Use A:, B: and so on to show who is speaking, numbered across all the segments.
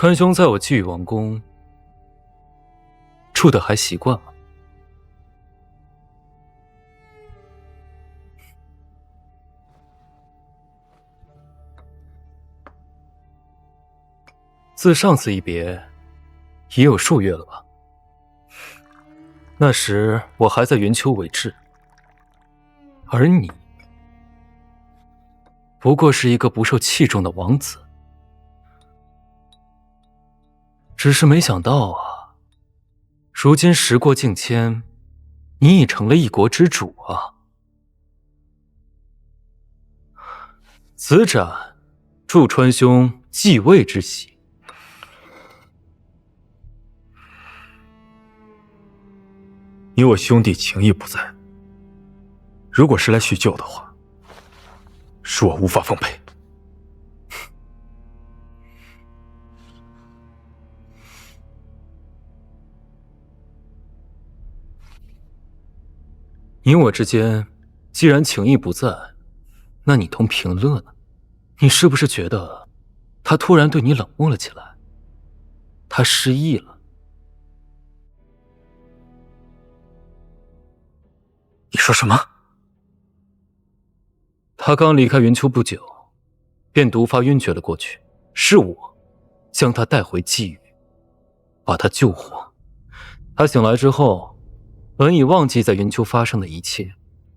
A: 川兄在我寄羽王宫住的还习惯吗？自上次一别，也有数月了吧？那时我还在云丘为质，而你不过是一个不受器重的王子。只是没想到啊，如今时过境迁，你已成了一国之主啊！此斩祝川兄继位之喜。
B: 你我兄弟情谊不在，如果是来叙旧的话，恕我无法奉陪。
A: 你我之间既然情谊不在，那你同平乐呢？你是不是觉得他突然对你冷漠了起来？他失忆了？
B: 你说什么？
A: 他刚离开云丘不久，便毒发晕厥了过去，是我将他带回寄羽，把他救活。他醒来之后，本已忘记在云丘发生的一切，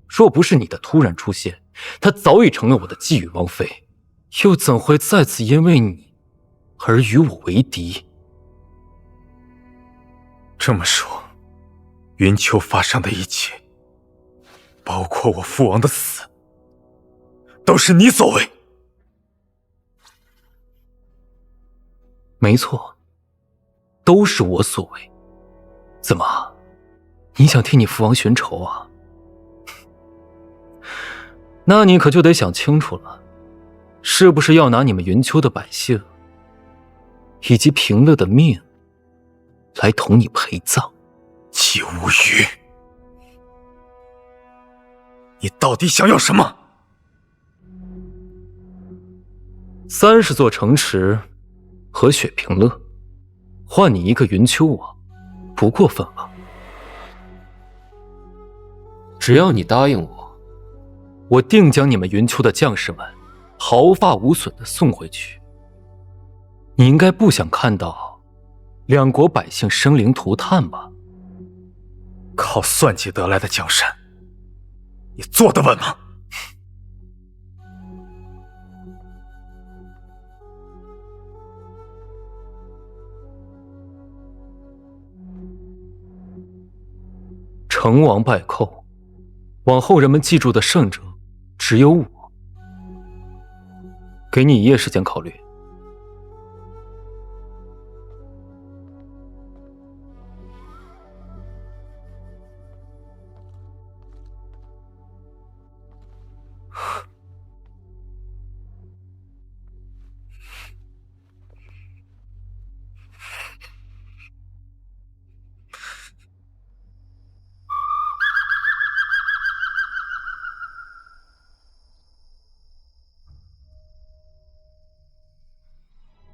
A: 若不是你的突然出现，他早已成了我的寄羽王妃，又怎会再次因为你而与我为敌？
B: 这么说，云丘发生的一切，包括我父王的死，都是你所为。
A: 没错，都是我所为。怎么，你想替你父王寻仇啊？那你可就得想清楚了，是不是要拿你们云丘的百姓以及平乐的命来同你陪葬？
B: 季无虞，你到底想要什么
A: ？30座城池和雪平乐，换你一个云丘王，不过分吧？只要你答应我，我定将你们云丘的将士们毫发无损地送回去。你应该不想看到两国百姓生灵涂炭吧？
B: 靠算计得来的江山，你坐得稳吗？
A: 成王败寇，往后人们记住的胜者只有我。给你1夜时间考虑。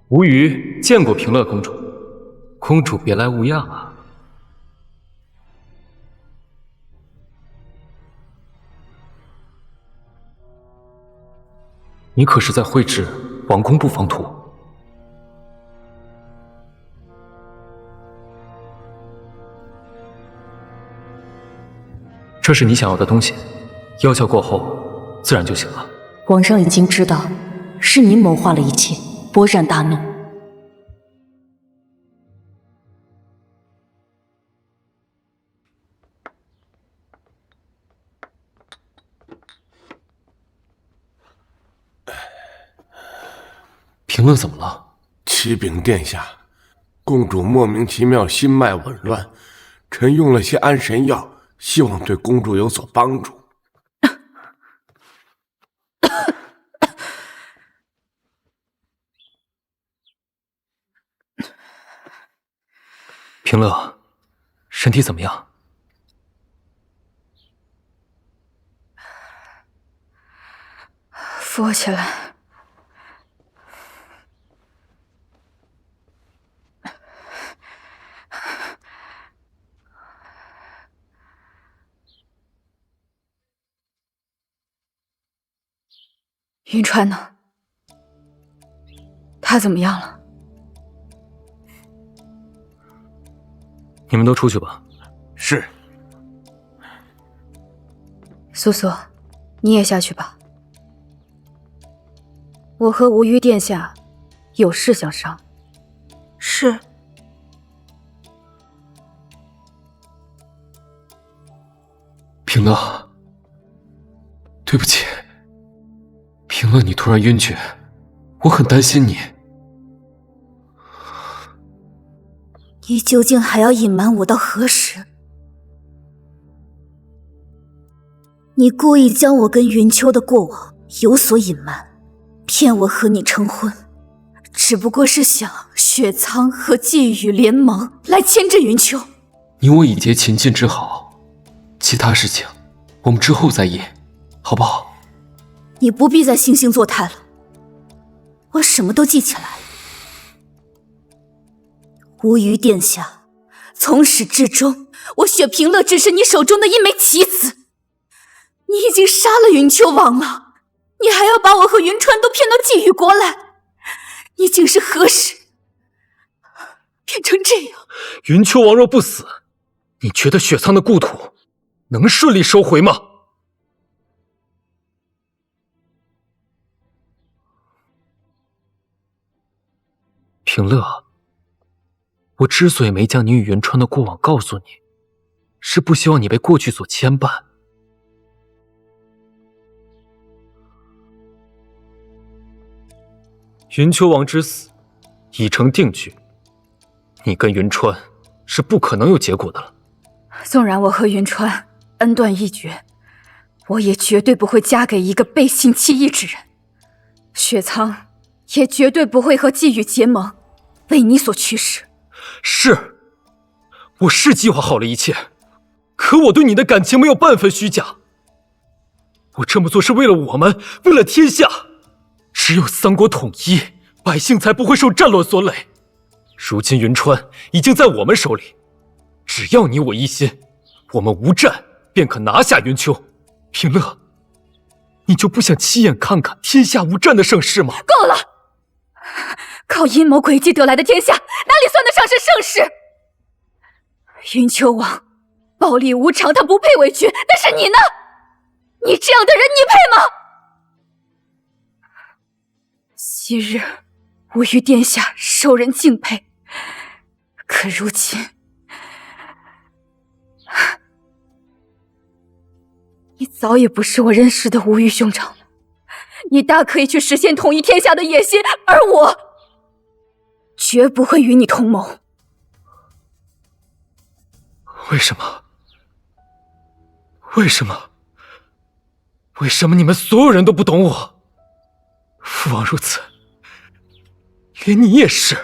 A: 无虞见过平乐公主，公主别来无恙啊。你可是在绘制王宫布防图？这是你想要的东西，药效过后自然就行了。
C: 皇上已经知道是您谋划了一切，勃然大怒。
A: 平乐怎么了？
D: 启禀殿下，公主莫名其妙心脉紊乱，臣用了些安神药，希望对公主有所帮助。
A: 平乐，身体怎么样？
C: 扶我起来。
E: 云川呢？他怎么样了？
A: 你们都出去吧。
B: 是。
E: 苏苏，你也下去吧。我和无虞殿下有事相商。
F: 是。
G: 平乐，对不起，平乐，你突然晕厥，我很担心你。
F: 你究竟还要隐瞒我到何时？你故意将我跟云秋的过往有所隐瞒，骗我和你成婚，只不过是想雪苍和季雨联盟来牵制云秋。
G: 你我已结秦晋之好，其他事情我们之后再议，好不好？
F: 你不必再惺惺作态了，我什么都记起来了。无虞殿下，从始至终，我雪平乐只是你手中的一枚棋子。你已经杀了云秋王了，你还要把我和云川都骗到季雨国来，你竟是何时变成这样？
A: 云秋王若不死，你觉得雪苍的故土能顺利收回吗？平乐，我之所以没将你与云川的过往告诉你，是不希望你被过去所牵绊。云秋王之死已成定局，你跟云川是不可能有结果的了。
E: 纵然我和云川恩断义绝，我也绝对不会嫁给一个背信弃义之人。雪苍也绝对不会和季雨结盟，为你所驱使。
A: 是，我是计划好了一切，可我对你的感情没有半分虚假。我这么做是为了我们，为了天下。只有三国统一，百姓才不会受战乱所累。如今云川已经在我们手里，只要你我一心，我们无战便可拿下云秋。平乐，你就不想亲眼看看天下无战的盛世吗？
E: 够了！靠阴谋诡计得来的天下，哪里算得上是盛世？云秋王暴力无常，他不配为君，但是你呢？你这样的人，你配吗？昔日我与殿下受人敬佩，可如今你早已不是我认识的无虞兄长了。你大可以去实现统一天下的野心，而我绝不会与你同谋。
A: 为什么？为什么？为什么你们所有人都不懂我？父王如此，连你也是。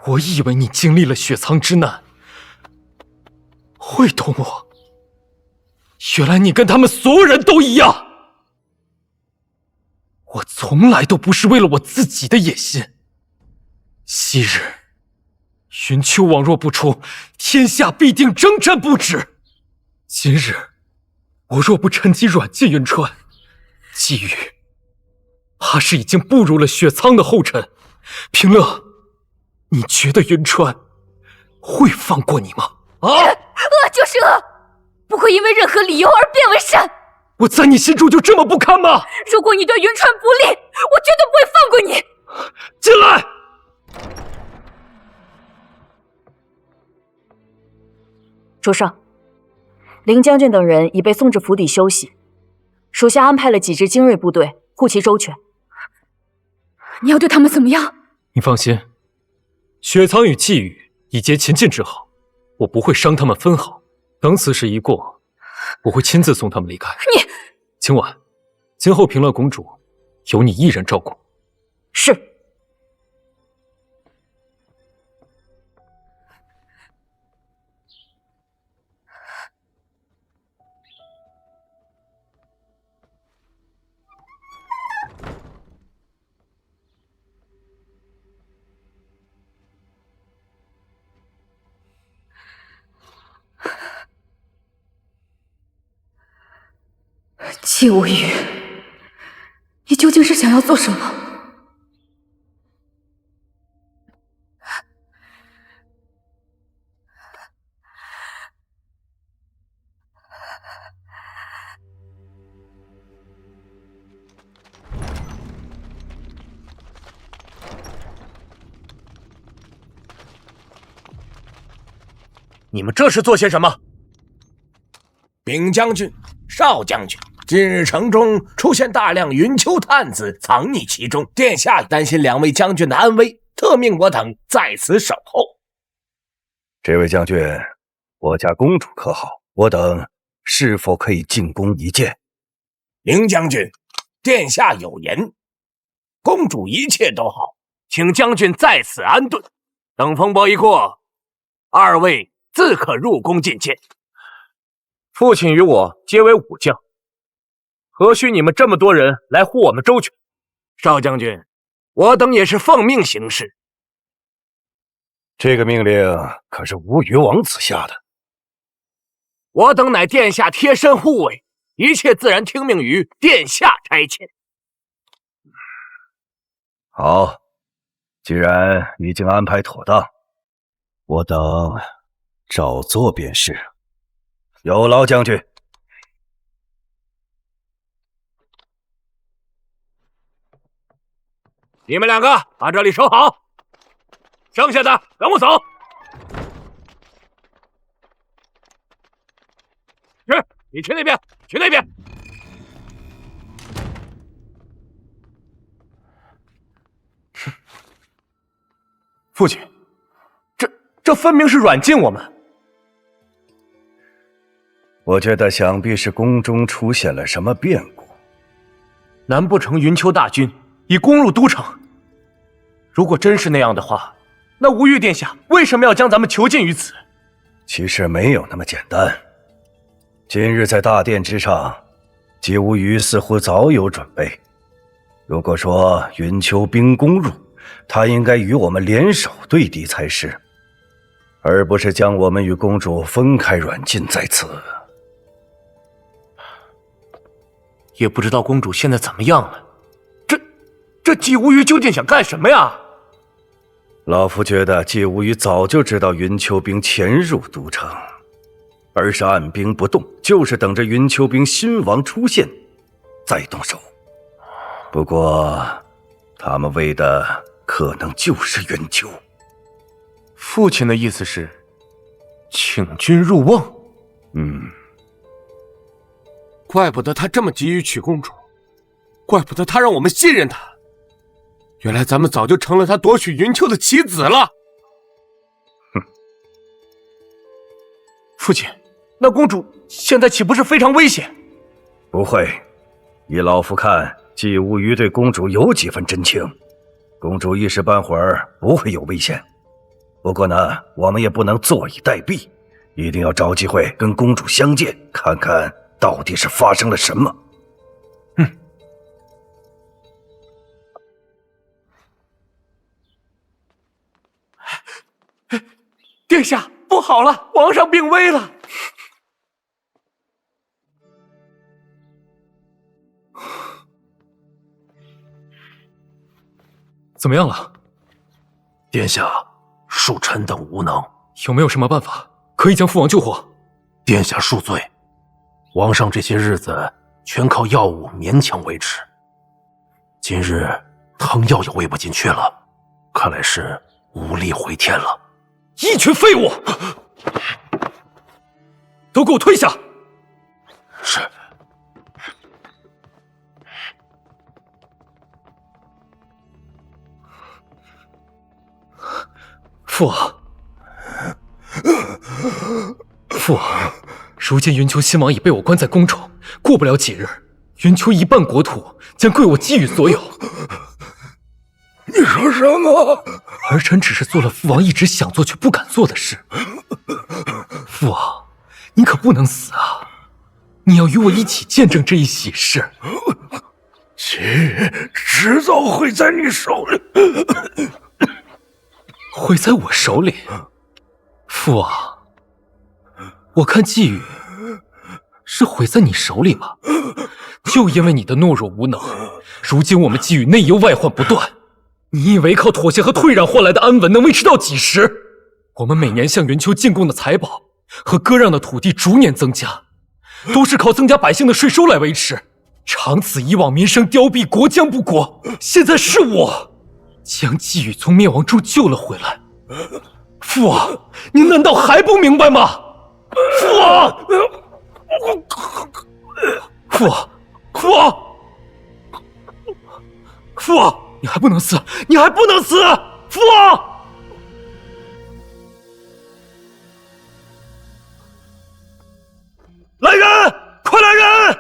A: 我以为你经历了雪苍之难，会懂我。原来你跟他们所有人都一样。我从来都不是为了我自己的野心。昔日云秋王若不出，天下必定征战不止。今日我若不趁机软禁云川，季雨怕是已经步入了雪苍的后尘。平乐，你觉得云川会放过你吗？啊！
E: 恶就是恶，不会因为任何理由而变为善。
A: 我在你心中就这么不堪吗？
E: 如果你对云川不利，我绝对不会放过你。
A: 进来！
C: 主上，林将军等人已被送至府邸休息，属下安排了几支精锐部队护其周全。
E: 你要对他们怎么样？
A: 你放心，雪苍与季雨已结秦晋之好，我不会伤他们分毫。等此事一过，我会亲自送他们离开。
E: 你，
A: 今晚，今后平乐公主由你一人照顾。
C: 是。
E: 季无虞，你究竟想要做什么？
H: 你们这是做些什么？
I: 禀将军、少将军，近日城中出现大量云丘探子藏匿其中，殿下担心两位将军的安危，特命我等在此守候。
H: 这位将军，我家公主可好？我等是否可以进宫一见？
I: 凌将军，殿下有言，公主一切都好，请将军在此安顿，等风波一过，二位自可入宫觐见。
H: 父亲与我皆为武将，何须你们这么多人来护我们周全？
I: 少将军，我等也是奉命行事。
H: 这个命令可是吴越王子下的，
I: 我等乃殿下贴身护卫，一切自然听命于殿下差遣。
H: 好，既然已经安排妥当，我等照做便是。有劳将军。
I: 你们两个把这里守好，剩下的跟我走。你去那边，去那边。
H: 父亲，这分明是软禁我们。我觉得想必是宫中出现了什么变故。
I: 难不成云丘大军已攻入都城？如果真是那样的话，那吴玉殿下为什么要将咱们囚禁于此？
H: 其实没有那么简单。今日在大殿之上，姬无虞似乎早有准备。如果说云丘兵攻入，他应该与我们联手对敌才是，而不是将我们与公主分开软禁在此。
I: 也不知道公主现在怎么样了。这姬无虞究竟想干什么呀？
H: 老夫觉得姬无虞早就知道云丘兵潜入都城，而是按兵不动，就是等着云丘兵新王出现再动手。不过他们为的可能就是云丘。
I: 父亲的意思是请君入瓮。
D: 怪不得他这么急于娶公主，怪不得他让我们信任他。原来咱们早就成了他夺取云丘的棋子了。
I: 父亲，那公主现在岂不是非常危险？
H: 不会，依老夫看，姬无虞对公主有几分真情，公主一时半会儿不会有危险。不过呢，我们也不能坐以待毙，一定要找机会跟公主相见，看看到底是发生了什么。
I: 殿下，不好了，皇上病危了。
A: 怎么样了？
I: 殿下，恕臣等无能。
A: 有没有什么办法可以将父王救活？
I: 殿下恕罪，皇上这些日子全靠药物勉强维持，今日汤药也喂不进去了，看来是无力回天了。
A: 一群废物，都给我退下！
I: 是。
A: 父王，父王，如今云丘新王已被我关在宫中，过不了几日，云丘一半国土将归我姬羽所有。
D: 你说什么？
A: 儿臣只是做了父王一直想做却不敢做的事。父王，你可不能死啊！你要与我一起见证这一喜事。
D: 棋迟早会在你手里。
A: 会在我手里？父王，我看季宇是毁在你手里吧？就因为你的懦弱无能，如今我们基宇内忧外患不断。你以为靠妥协和退让换来的安稳能维持到几时？我们每年向云丘进贡的财宝和割让的土地逐年增加，都是靠增加百姓的税收来维持。长此以往，民生凋敝，国将不国。现在是我将季宇从灭亡中救了回来。父王，您难道还不明白吗？父王，父王，父王，父王，你还不能死，你还不能死！父王，来人，快来人！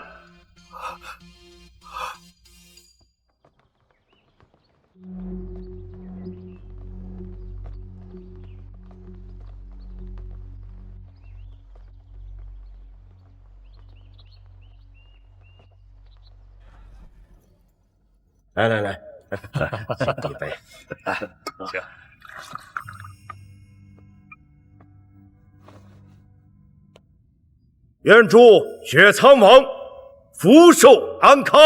B: 来来来，
H: 敬一杯。
B: 行。
H: 愿祝雪苍王福寿安康，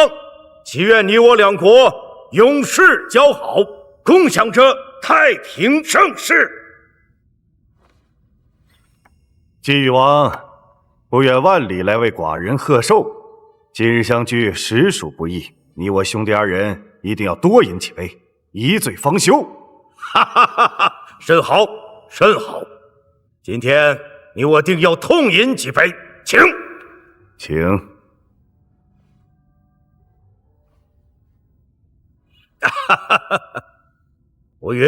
H: 祈愿你我两国永世交好，共享着太平盛世。季禹王不远万里来为寡人贺寿，今日相聚实属不易，你我兄弟二人一定要多饮几杯，一醉方休。哈哈哈哈！甚好，甚好。今天你我定要痛饮几杯，请，请。哈哈哈哈！吴宇，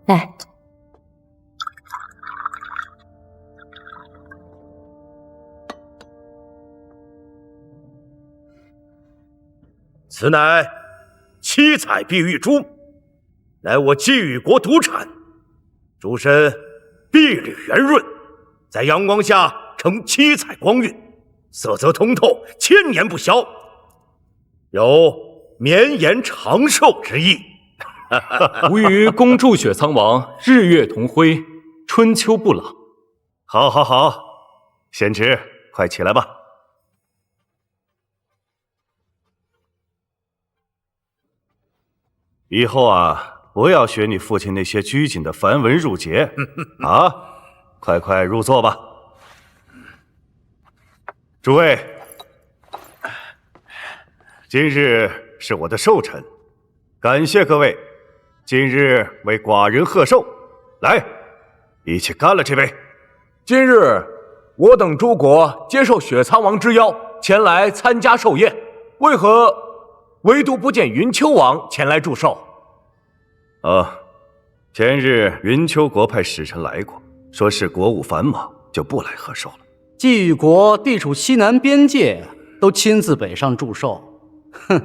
C: 来，
H: 此乃七彩碧玉珠，乃我季禹国独产，珠身碧绿圆润，在阳光下呈七彩光晕，色泽通透，千年不消，有绵延长寿之意。
A: 吾与恭祝雪苍王日月同辉，春秋不老。
H: 好，好，好，贤侄，快起来吧。以后啊，不要学你父亲那些拘谨的繁文缛节啊！快快入座吧。诸位，今日是我的寿辰，感谢各位。今日为寡人贺寿，来，一起干了这杯。
I: 今日我等诸国接受雪苍王之邀，前来参加寿宴，为何唯独不见云丘王前来祝寿？
H: 前日云丘国派使臣来过，说是国务繁忙，就不来贺寿了。
J: 季禹国地处西南边界，都亲自北上祝寿。哼，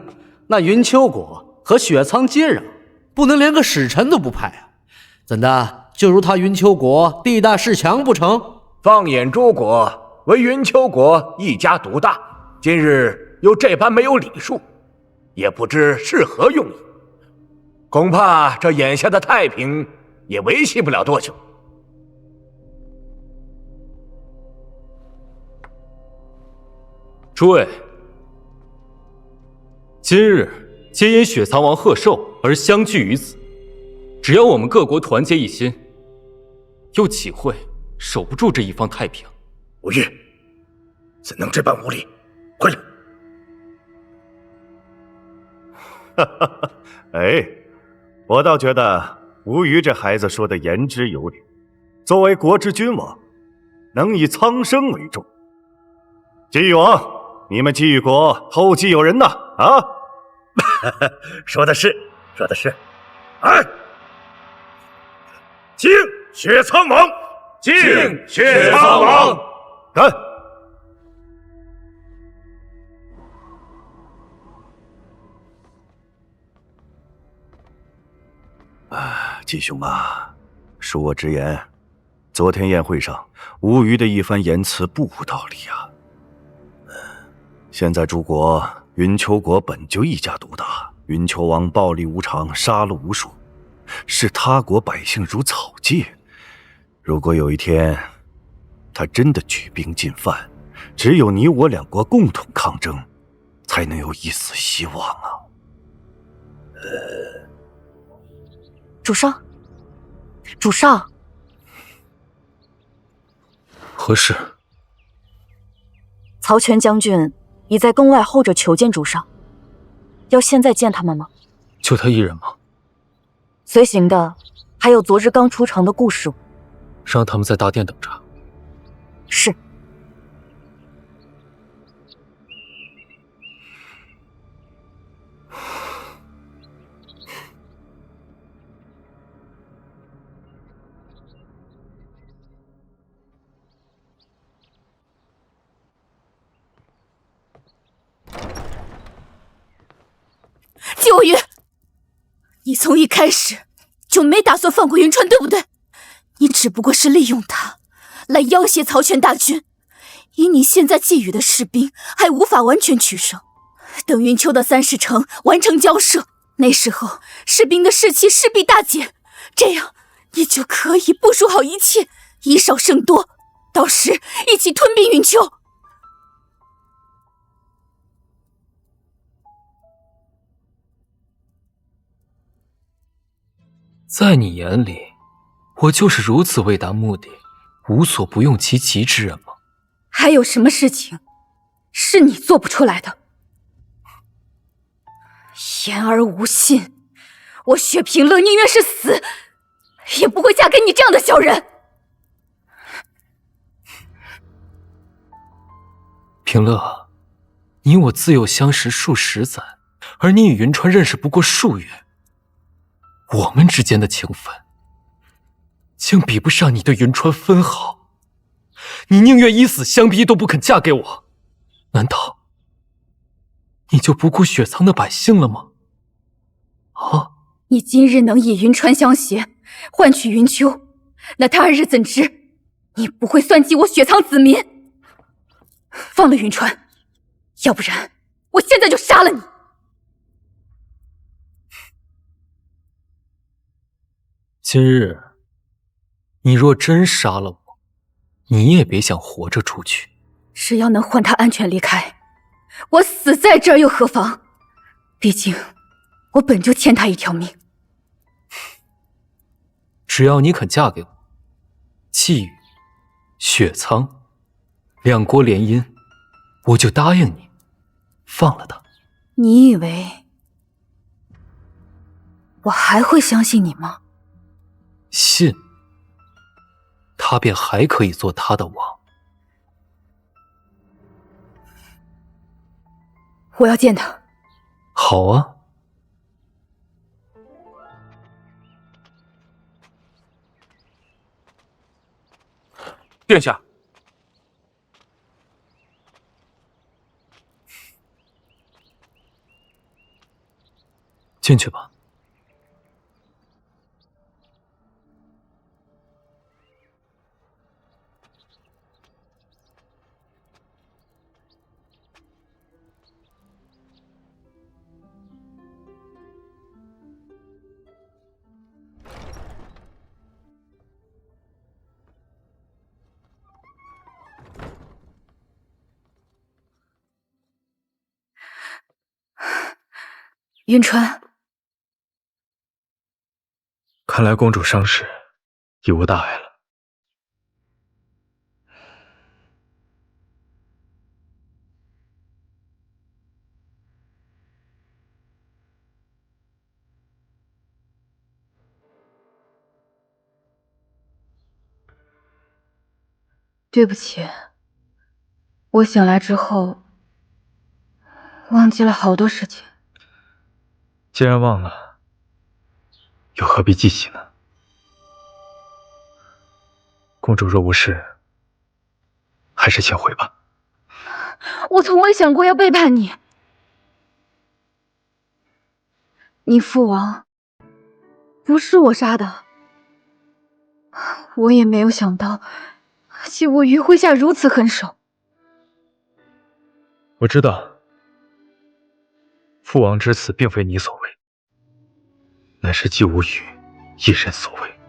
J: 那云丘国和雪苍接壤，不能连个使臣都不派啊？怎的，就如他云丘国地大势强不成？
I: 放眼诸国，唯云丘国一家独大，今日又这般没有礼数，也不知是何用意。恐怕这眼下的太平也维系不了多久。
A: 诸位，今日皆因雪苍王贺寿而相聚于此，只要我们各国团结一心，又岂会守不住这一方太平？
H: 吴越，怎能这般无礼？快点！哈哈哈！哎，我倒觉得吴虞这孩子说的言之有理。作为国之君王，能以苍生为重。季禹王，你们季禹国后继有人呐！啊，说的是，说的是。哎，敬雪苍王，敬雪苍王，干！季兄啊，恕我直言，昨天宴会上吴虞的一番言辞不无道理啊。现在诸国云秋国本就一家独大，云秋王暴力无常，杀戮无数，视他国百姓如草芥。如果有一天他真的举兵进犯，只有你我两国共同抗争，才能有一丝希望啊！
C: 主上，主上，
A: 何事？
C: 曹全将军已在宫外候着求见主上，要现在见他们吗？
A: 就他一人吗？
C: 随行的还有昨日刚出城的顾侍卫。
A: 让他们在大殿等着。
C: 是。
F: 九宇，你从一开始就没打算放过云川，对不对？你只不过是利用他来要挟曹全大军，以你现在寄予的士兵还无法完全取胜。等云丘的30城完成交涉，那时候士兵的士气势必大减，这样你就可以部署好一切，以少胜多，到时一起吞并云丘。
A: 在你眼里，我就是如此为达目的，无所不用其极之人吗？
E: 还有什么事情是你做不出来的？言而无信，我雪平乐宁愿是死，也不会嫁给你这样的小人。
A: 平乐，你我自幼相识数十载，而你与云川认识不过数月，我们之间的情分竟比不上你对云川分毫。你宁愿以死相逼都不肯嫁给我，难道你就不顾雪苍的百姓了吗？啊！
E: 你今日能以云川相携，换取云丘，那他日怎知你不会算计我雪苍子民？放了云川，要不然我现在就杀了你！
A: 今日你若真杀了我，你也别想活着出去。
E: 只要能换他安全离开，我死在这儿又何妨？毕竟我本就欠他一条命。
A: 只要你肯嫁给我，季雨、雪苍两国联姻，我就答应你，放了他。
E: 你以为我还会相信你吗？
A: 信，他便还可以做他的王。
E: 我要见他。
A: 好啊。
B: 殿下，
A: 进去吧。
E: 云川，
B: 看来公主伤势已无大碍了。
E: 对不起，我醒来之后忘记了好多事情。
B: 既然忘了，又何必记起呢？公主若无事，还是先回吧。
E: 我从未想过要背叛你。你父王不是我杀的，我也没有想到弃我于麾下如此狠手。
B: 我知道，父王之死并非你所为，乃是季无语一人所为。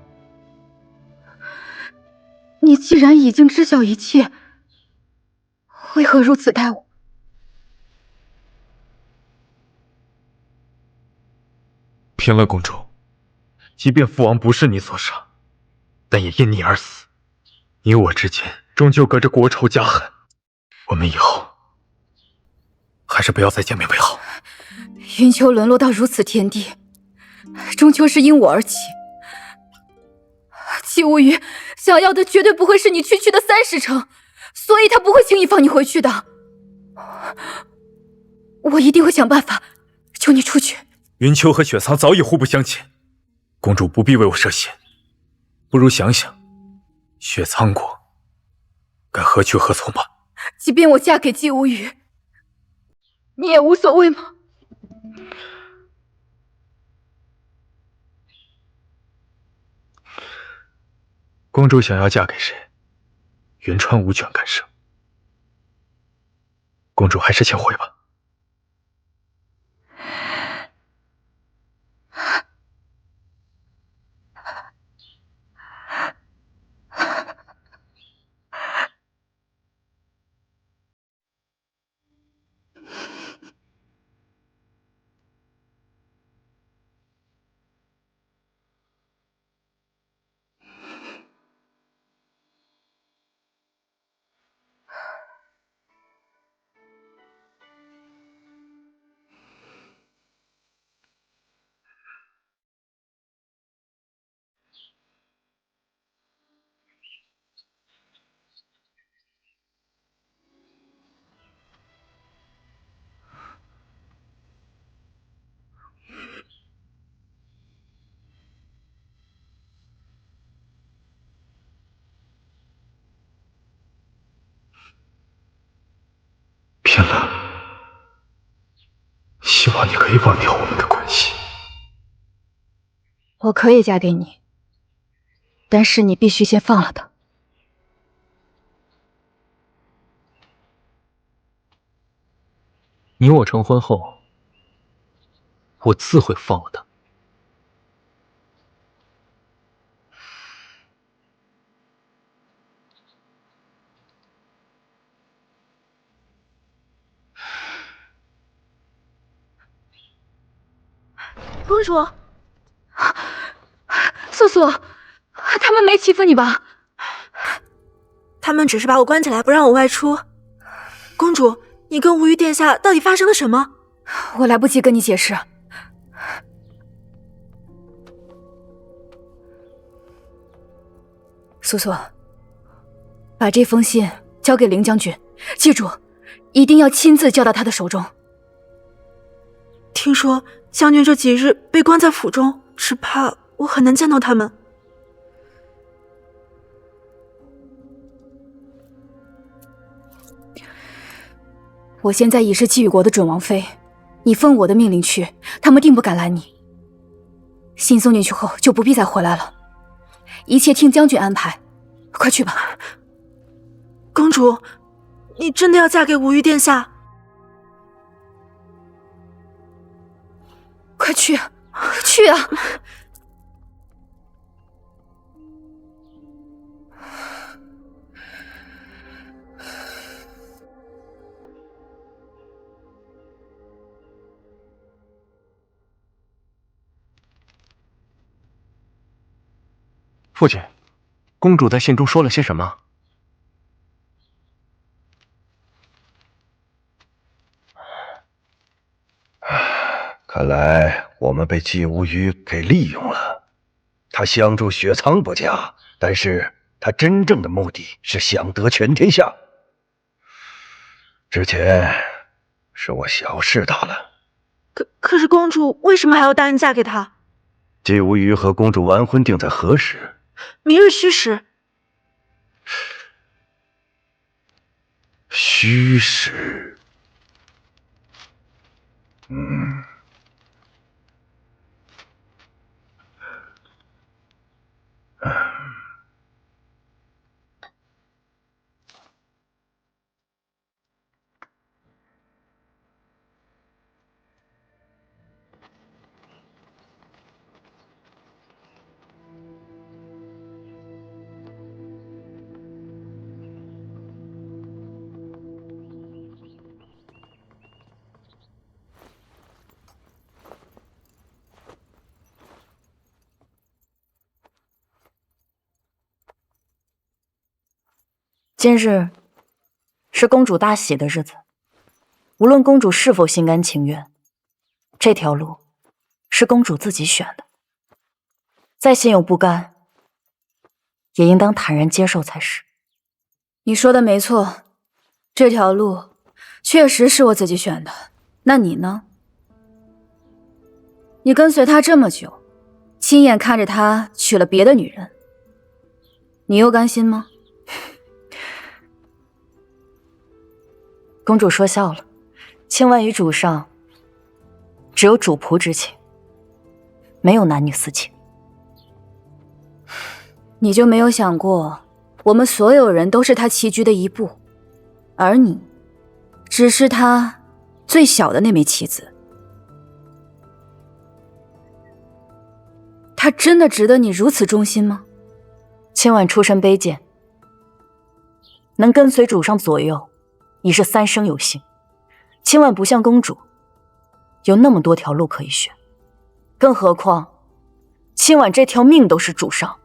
E: 你既然已经知晓一切，为何如此待我？
B: 平乐公主，即便父王不是你所杀，但也因你而死。你我之间终究隔着国仇家恨，我们以后还是不要再见面为好。
E: 云秋沦落到如此田地，终究是因我而起。季无语想要的绝对不会是你区区的30成，所以他不会轻易放你回去的。我一定会想办法救你出去。
B: 云秋和雪藏早已互不相欠，公主不必为我设限，不如想想，雪藏国该何去何从吧。
E: 即便我嫁给季无语，你也无所谓吗？
B: 公主想要嫁给谁，云川无权干涉。公主还是先回吧。平乐，希望你可以忘掉我们的关系。
E: 我可以嫁给你，但是你必须先放了他。
A: 你我成婚后，我自会放了他。
E: 公主，素素，他们没欺负你吧？
F: 他们只是把我关起来，不让我外出。公主，你跟无虞殿下到底发生了什么？
E: 我来不及跟你解释。素素，把这封信交给凌将军，记住，一定要亲自交到他的手中。
F: 听说将军这几日被关在府中，只怕我很难见到他们。
E: 我现在已是季雨国的准王妃，你奉我的命令去，他们定不敢拦你。信送进去后就不必再回来了，一切听将军安排。快去吧。
F: 公主，你真的要嫁给无虞殿下？
E: 快去啊，去啊！
K: 父亲，公主在信中说了些什么？
H: 看来我们被季无虞给利用了。他相助雪藏不假，但是他真正的目的是想得全天下。之前是我小事大了。
F: 可是公主为什么还要答应嫁给他？
H: 季无虞和公主完婚定在何时？
F: 明日戌时。
H: 戌时。
C: 今日是公主大喜的日子，无论公主是否心甘情愿，这条路是公主自己选的。再心有不甘，也应当坦然接受才是。
E: 你说的没错，这条路确实是我自己选的。那你呢？你跟随他这么久，亲眼看着他娶了别的女人，你又甘心吗？
C: 公主说笑了，清婉与主上只有主仆之情，没有男女私情。
E: 你就没有想过，我们所有人都是他棋局的一步，而你只是他最小的那枚棋子。他真的值得你如此忠心吗？
C: 清婉出身卑贱，能跟随主上左右，已是三生有幸。清婉不像公主，有那么多条路可以选，更何况清婉这条命都是主上。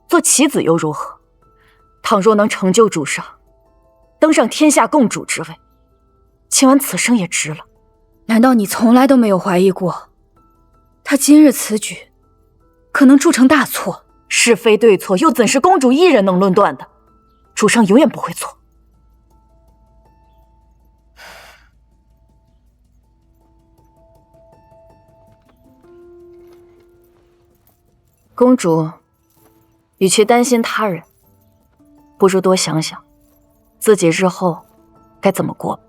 C: 做棋子又如何？倘若能成就主上，登上天下共主之位，清婉此生也值了。
E: 难道你从来都没有怀疑过，他今日此举可能铸成大错？
C: 是非对错又怎是公主一人能论断的？主上永远不会错。公主与其担心他人，不如多想想自己日后该怎么过。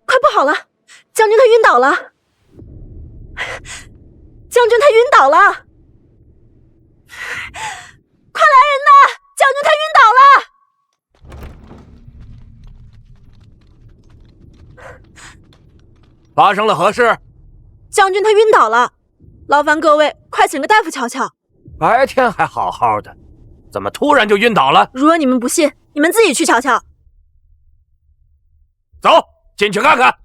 F: 快不好了，将军他晕倒了！将军他晕倒了！快来人呐！将军他晕倒了！
I: 发生了何事？
F: 将军他晕倒了，劳烦各位快请个大夫瞧瞧。
I: 白天还好好的，怎么突然就晕倒了？
F: 如果你们不信，你们自己去瞧瞧。
I: 走，进去看看。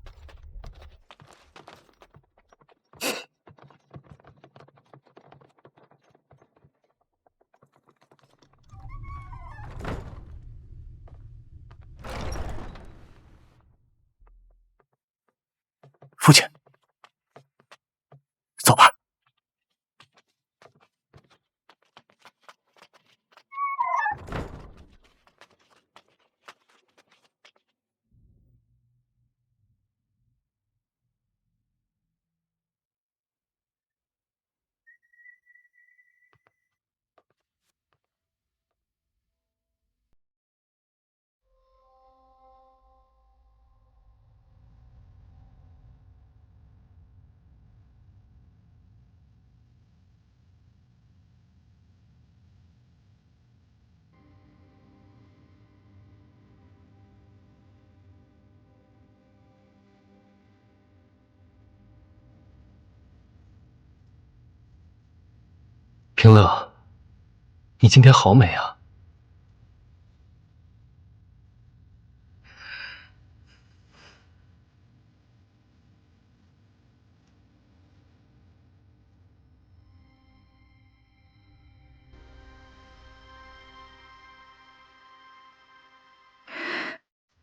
K: 父亲，走吧。
A: 平乐，你今天好美啊！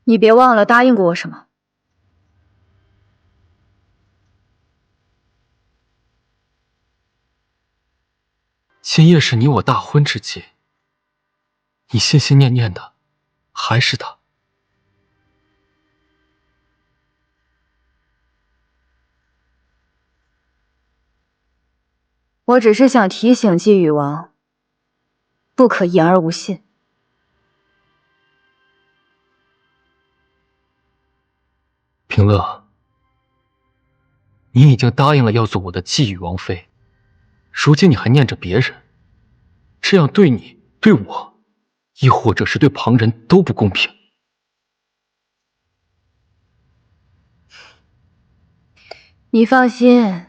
E: 你别忘了答应过我什么。
A: 今夜是你我大婚之际，你心心念念的还是他。
E: 我只是想提醒季宇王，不可言而无信。
A: 平乐，你已经答应了要做我的继羽王妃，如今你还念着别人，这样对你、对我，亦或者是对旁人都不公平。
E: 你放心，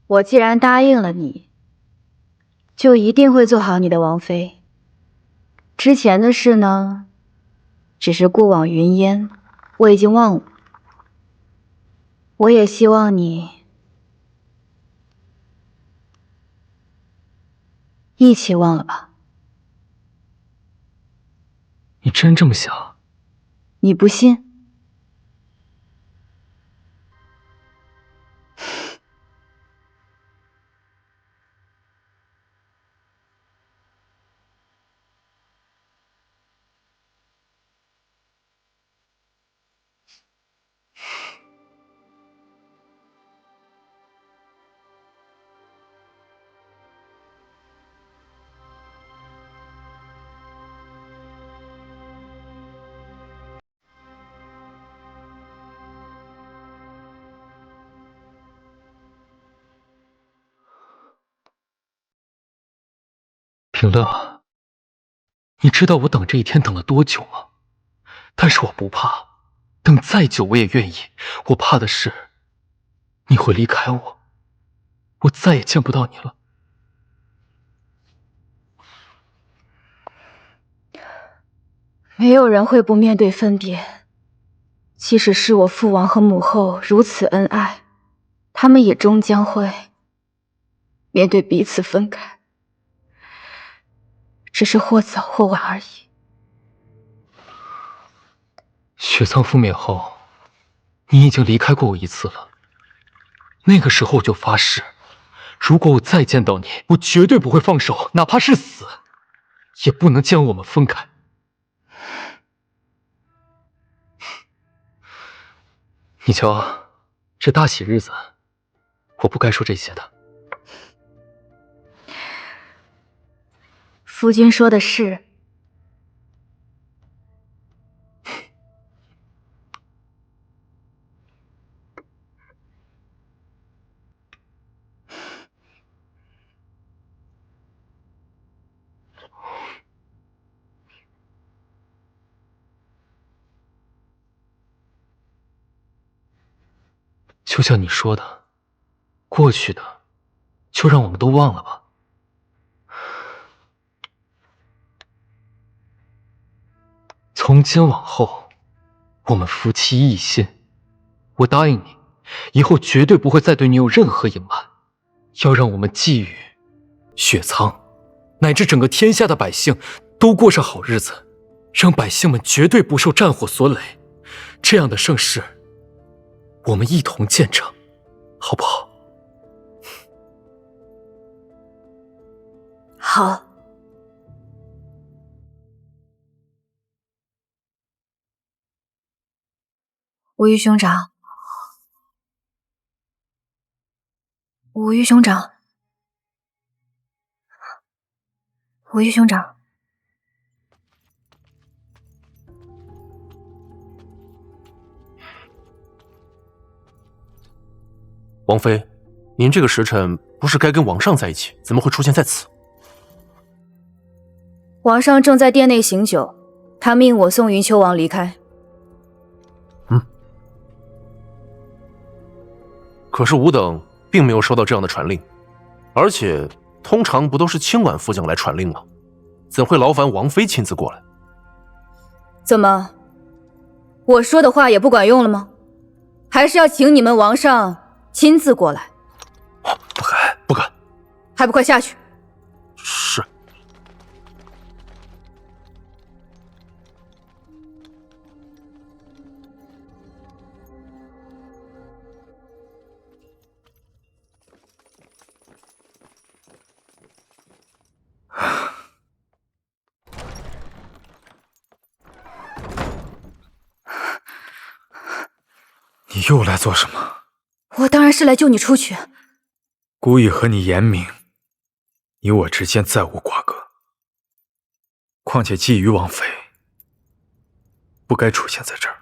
E: 我既然答应了你，就一定会做好你的王妃。之前的事呢，只是过往云烟，我已经忘了。我也希望你一起忘了吧。
A: 你真这么想？
E: 你不信？
A: 平乐，你知道我等这一天等了多久吗？但是我不怕，等再久我也愿意。我怕的是你会离开我，我再也见不到你了。
E: 没有人会不面对分别，即使是我父王和母后如此恩爱，他们也终将会面对彼此分开，只是或早或晚而已。
A: 雪藏覆灭后，你已经离开过我一次了。那个时候我就发誓，如果我再见到你，我绝对不会放手，哪怕是死，也不能将我们分开。你瞧，这大喜日子，我不该说这些的。
E: 夫君说的是。
A: 就像你说的，过去的就让我们都忘了吧。从今往后，我们夫妻一心。我答应你，以后绝对不会再对你有任何隐瞒，要让我们寄予雪苍，乃至整个天下的百姓都过上好日子，让百姓们绝对不受战火所累。这样的盛世，我们一同见证，好不好？
F: 好。
E: 吴玉兄长，吴玉兄长，吴玉兄长，
I: 王妃，您这个时辰不是该跟王上在一起，怎么会出现在此？
E: 皇上正在殿内醒酒，他命我送云丘王离开。
I: 可是吾等并没有收到这样的传令，而且通常不都是清婉副将来传令吗？怎会劳烦王妃亲自过来？
E: 怎么，我说的话也不管用了吗？还是要请你们王上亲自过来？
I: 不敢，不敢。
E: 还不快下去！
I: 是。
B: 你又来做什么？
E: 我当然是来救你出去。
B: 故意和你言明，你我之间再无瓜葛。况且觊觎王妃，不该出现在这儿。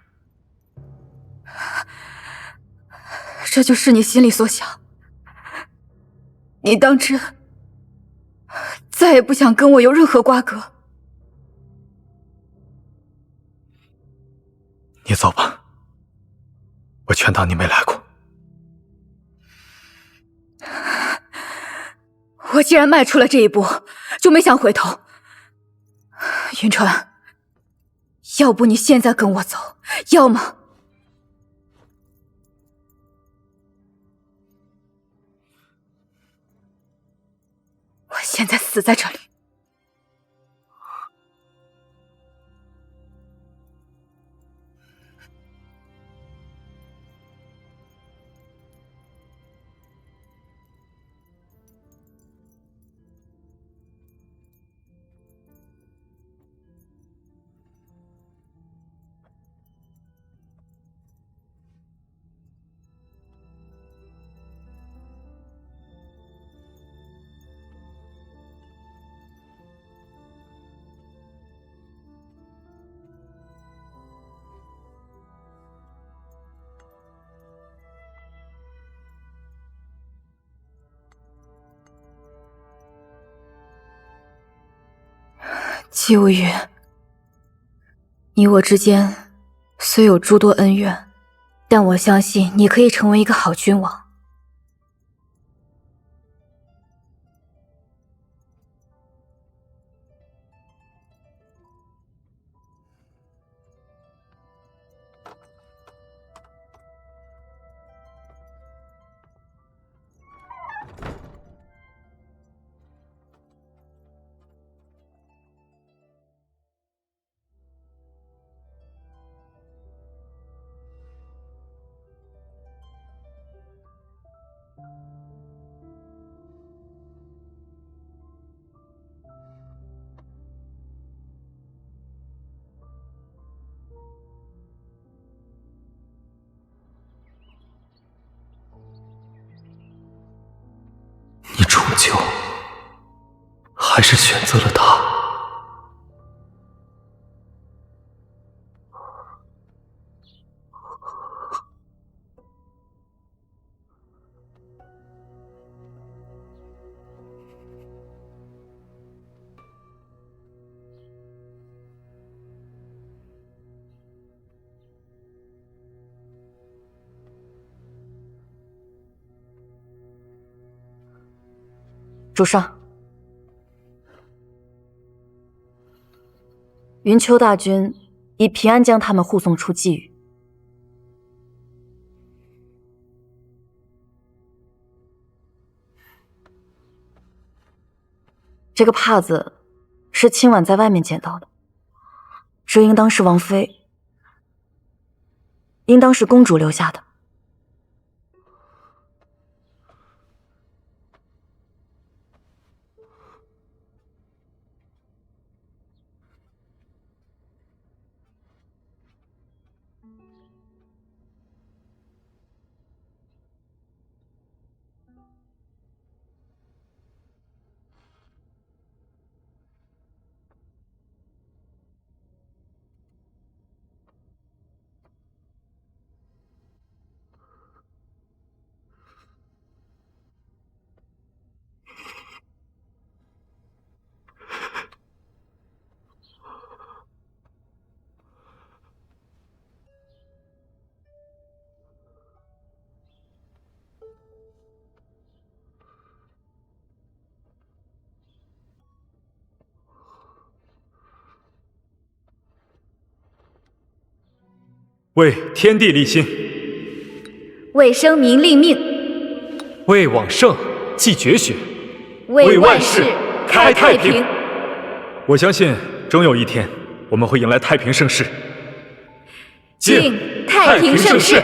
E: 这就是你心里所想？你当真再也不想跟我有任何瓜葛？
B: 你走吧，我全当你没来过。
E: 我既然迈出了这一步，就没想回头。云川，要不你现在跟我走，要么现在死在这里。姬无语，你我之间虽有诸多恩怨，但我相信你可以成为一个好君王。
A: 你终究还是选择了他。
C: 主上，云丘大军已平安将他们护送出稷宇。这个帕子是今晚在外面捡到的，这应当是王妃，应当是公主留下的。
B: 为天地立心，
E: 为生民立命，
A: 为往圣继绝学，
E: 为万世开太平。
B: 我相信终有一天，我们会迎来太平盛世。
E: 敬太平盛世。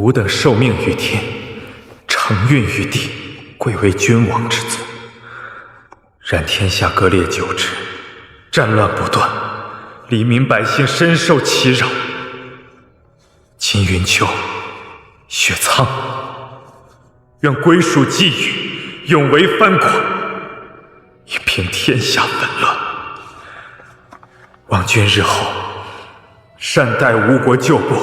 B: 吾等受命于天，承运于地，贵为君王之族。然天下割裂久之，战乱不断，黎民百姓深受其扰。今云丘、雪苍愿归属寄予，永为藩国，以平天下纷乱。望君日后善待吴国旧部，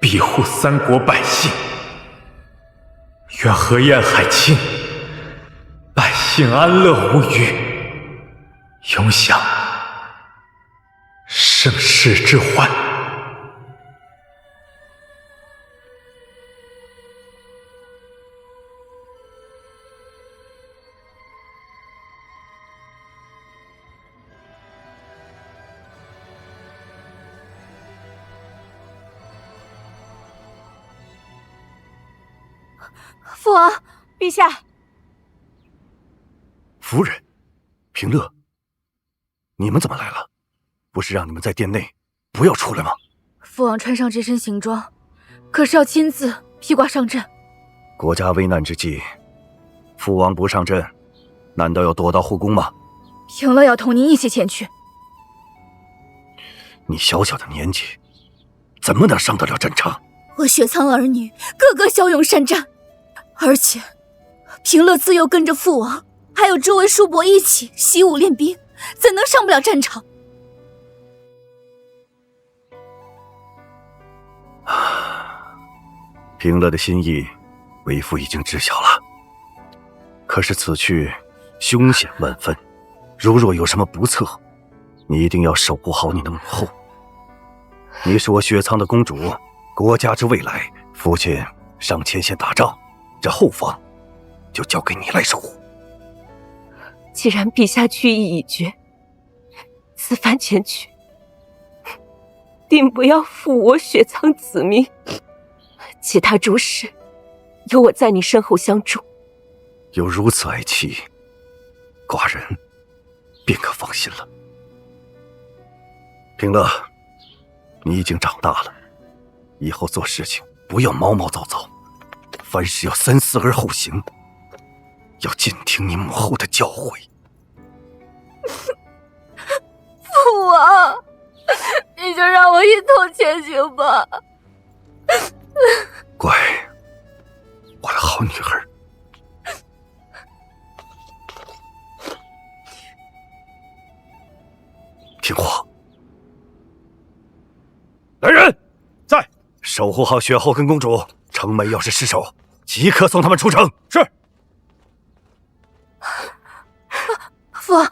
B: 庇护三国百姓。愿河晏海清，百姓安乐无虞，永享盛世之欢。
E: 父王，陛下。
H: 夫人，平乐，你们怎么来了？不是让你们在殿内不要出来吗？
E: 父王穿上这身行装，可是要亲自披挂上阵。
H: 国家危难之际，父王不上阵，难道要躲到后宫吗？
E: 平乐要同您一起前去。
H: 你小小的年纪，怎么能上得了战场？
F: 我雪苍儿女个个骁勇善战，而且平乐自幼跟着父王还有诸位叔伯一起习武练兵，怎能上不了战场？
H: 平乐的心意，为父已经知晓了。可是此去凶险万分，如若有什么不测，你一定要守护好你的母后。你是我雪苍的公主，国家之未来，父亲上前线打仗，这后方就交给你来守护。
L: 既然陛下去意已决，此番前去，定不要负我雪苍子民。其他诸事，有我在你身后相助。
H: 有如此爱妻，寡人便可放心了。平乐，你已经长大了，以后做事情不要毛毛躁躁，凡事要三思而后行，要尽听你母后的教诲。
E: 父王，你就让我一同前行吧。
H: 乖，我的好女儿。听话。来人，在守护好雪后跟公主，城门要是失守，即刻送他们出城。是。
E: 父王，父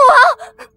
E: 王。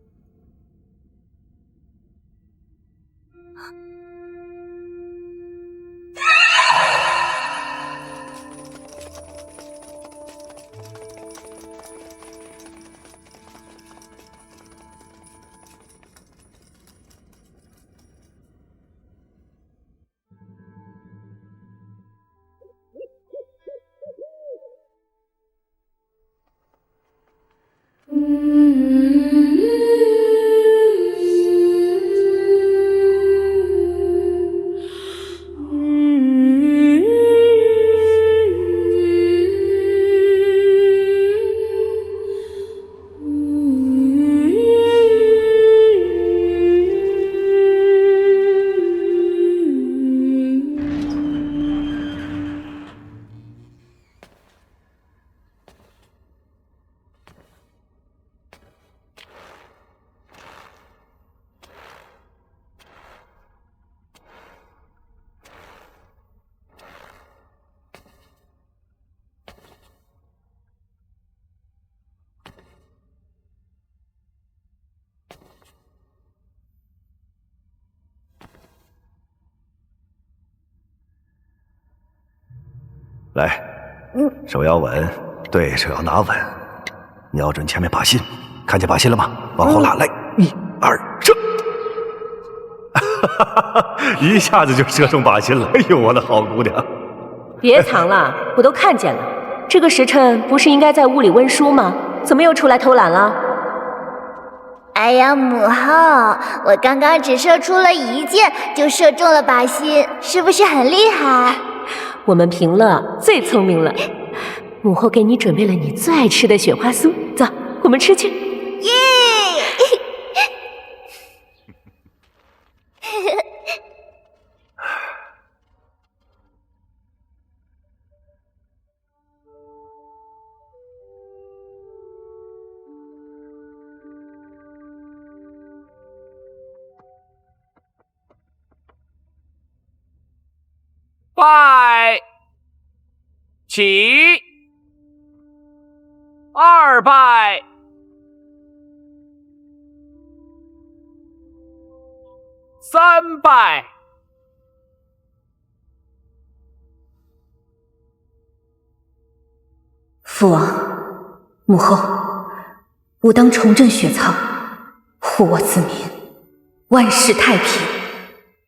H: 来，手要稳，对手要拿稳，瞄准前面靶心，看见靶心了吗？往后拉，来，1、2，射！一下子就射中靶心了。哎呦，我的好姑娘！
L: 别藏了，我都看见了。这个时辰不是应该在屋里温书吗？怎么又出来偷懒了？
M: 哎呀，母后，我刚刚只射出了一箭，就射中了靶心，是不是很厉害？
L: 我们平乐最聪明了，母后给你准备了你最爱吃的雪花酥，走，我们吃去。
M: 耶！
I: 拜，起，二拜，三拜。
F: 父王、母后，吾当重振雪藏，护我子民，万世太平。